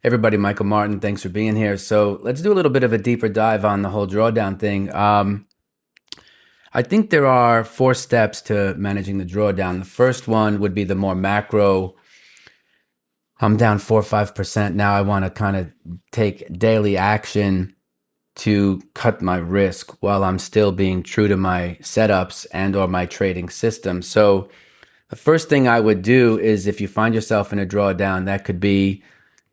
Everybody, Michael Martin, thanks for being here. So let's do a little bit of a deeper dive on the whole drawdown thing. I think there are four steps to managing the drawdown. The first one would be the more macro. I'm down 4 or 5%. Now I want to kind of take daily action to cut my risk while I'm still being true to my setups and or my trading system. So the first thing I would do is if you find yourself in a drawdown, that could be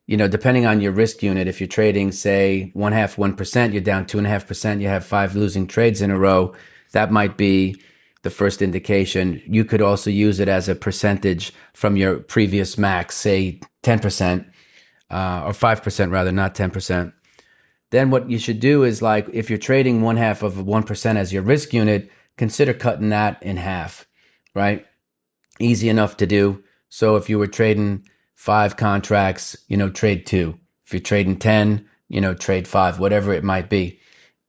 depending on your risk unit, if you're trading, say, 1/2, 1%, you're down 2.5%, you have five losing trades in a row, that might be the first indication. You could also use it as a percentage from your previous max, say 10%, or 5% rather, not 10%. Then what you should do is, like, if you're trading 1/2 of 1% as your risk unit, consider cutting that in half, right? Easy enough to do. So if you were trading five contracts, trade two. If you're trading 10, trade five, whatever it might be.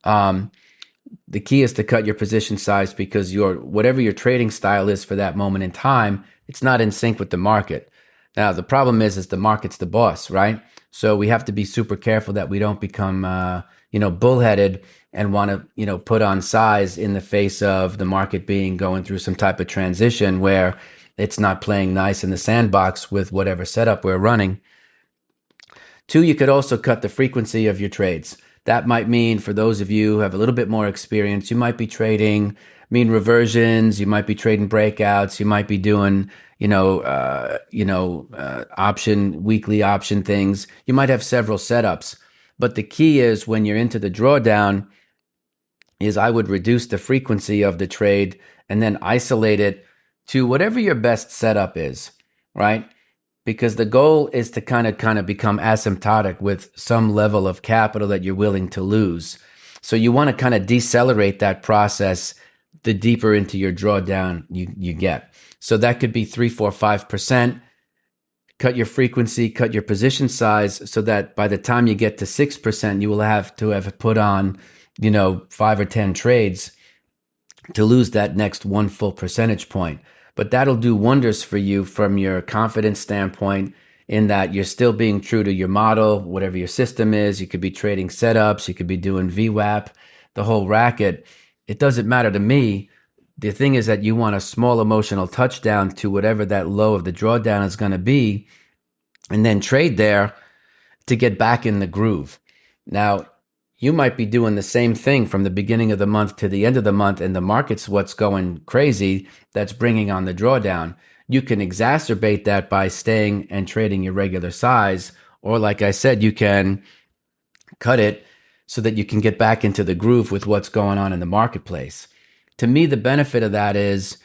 The key is to cut your position size because whatever your trading style is for that moment in time, it's not in sync with the market. Now, the problem is the market's the boss, right? So we have to be super careful that we don't become, bullheaded and want to, put on size in the face of the market going through some type of transition where it's not playing nice in the sandbox with whatever setup we're running. Two, you could also cut the frequency of your trades. That might mean, for those of you who have a little bit more experience, you might be trading mean reversions, you might be trading breakouts, you might be doing, weekly option things. You might have several setups. But the key is, when you're into the drawdown, is I would reduce the frequency of the trade and then isolate it to whatever your best setup is, right? Because the goal is to kind of become asymptotic with some level of capital that you're willing to lose. So you want to kind of decelerate that process the deeper into your drawdown you get. So that could be 3, 4, 5%. Cut your frequency, cut your position size, so that by the time you get to 6%, you will have to have put on, 5 or 10 trades to lose that next one full percentage point. But that'll do wonders for you from your confidence standpoint, in that you're still being true to your model, whatever your system is. You could be trading setups, you could be doing VWAP, the whole racket. It doesn't matter to me. The thing is that you want a small emotional touchdown to whatever that low of the drawdown is going to be, and then trade there to get back in the groove. Now, you might be doing the same thing from the beginning of the month to the end of the month, and the market's what's going crazy that's bringing on the drawdown. You can exacerbate that by staying and trading your regular size, or, like I said, you can cut it so that you can get back into the groove with what's going on in the marketplace. To me, the benefit of that is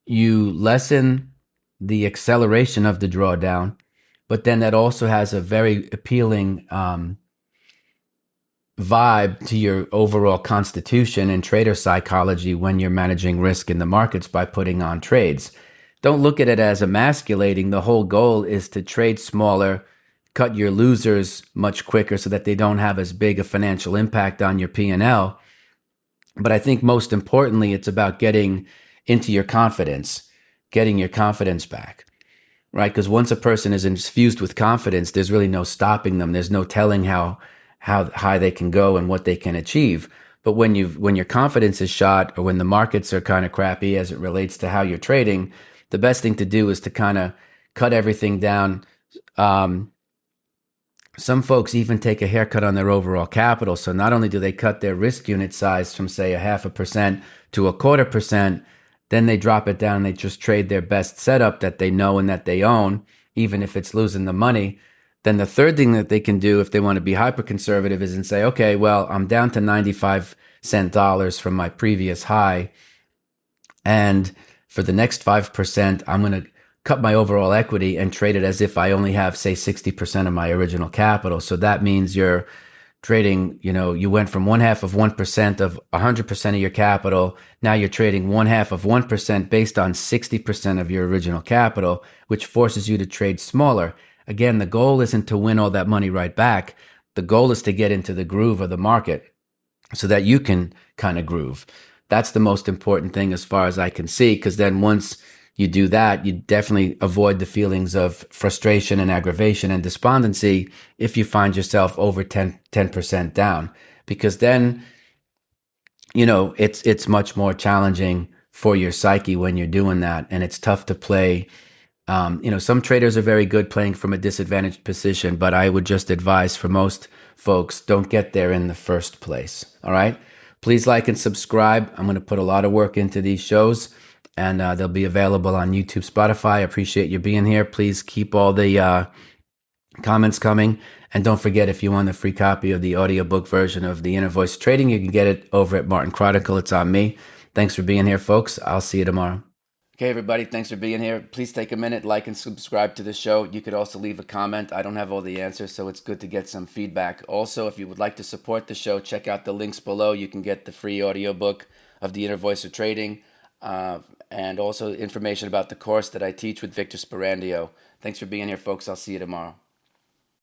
you lessen the acceleration of the drawdown, but then that also has a very appealing vibe to your overall constitution and trader psychology when you're managing risk in the markets by putting on trades. Don't look at it as emasculating. The whole goal is to trade smaller, cut your losers much quicker so that they don't have as big a financial impact on your P&L. But I think most importantly, it's about getting into your confidence, getting your confidence back, right? Because once a person is infused with confidence, there's really no stopping them. There's no telling how high they can go and what they can achieve. But when your confidence is shot, or when the markets are kind of crappy as it relates to how you're trading, the best thing to do is to kind of cut everything down. Some folks even take a haircut on their overall capital. So not only do they cut their risk unit size from, say, 0.5% to 0.25%, then they drop it down and they just trade their best setup that they know and that they own, even if it's losing the money. Then the third thing that they can do, if they want to be hyper conservative, is and say, okay, well, I'm down to 95-cent dollars from my previous high, and for the next 5%, I'm going to cut my overall equity and trade it as if I only have, say, 60% of my original capital. So that means you're trading, you went from 0.5% of 100% of your capital. Now you're trading 0.5% based on 60% of your original capital, which forces you to trade smaller. Again, the goal isn't to win all that money right back. The goal is to get into the groove of the market so that you can kind of groove. That's the most important thing as far as I can see, because then once you do that, you definitely avoid the feelings of frustration and aggravation and despondency if you find yourself over 10% down, because then, it's much more challenging for your psyche when you're doing that. And it's tough to play. Some traders are very good playing from a disadvantaged position, but I would just advise for most folks, don't get there in the first place. All right. Please like and subscribe. I'm going to put a lot of work into these shows, and they'll be available on YouTube, Spotify. I appreciate you being here. Please keep all the comments coming. And don't forget, if you want a free copy of the audiobook version of The Inner Voice Trading, you can get it over at Martin Chronicle. It's on me. Thanks for being here, folks. I'll see you tomorrow. Okay, everybody, thanks for being here. Please take a minute, like and subscribe to the show. You could also leave a comment. I don't have all the answers, so it's good to get some feedback. Also, if you would like to support the show, check out the links below. You can get the free audiobook of The Inner Voice of Trading, and also information about the course that I teach with Victor Sperandio. Thanks for being here, folks. I'll see you tomorrow.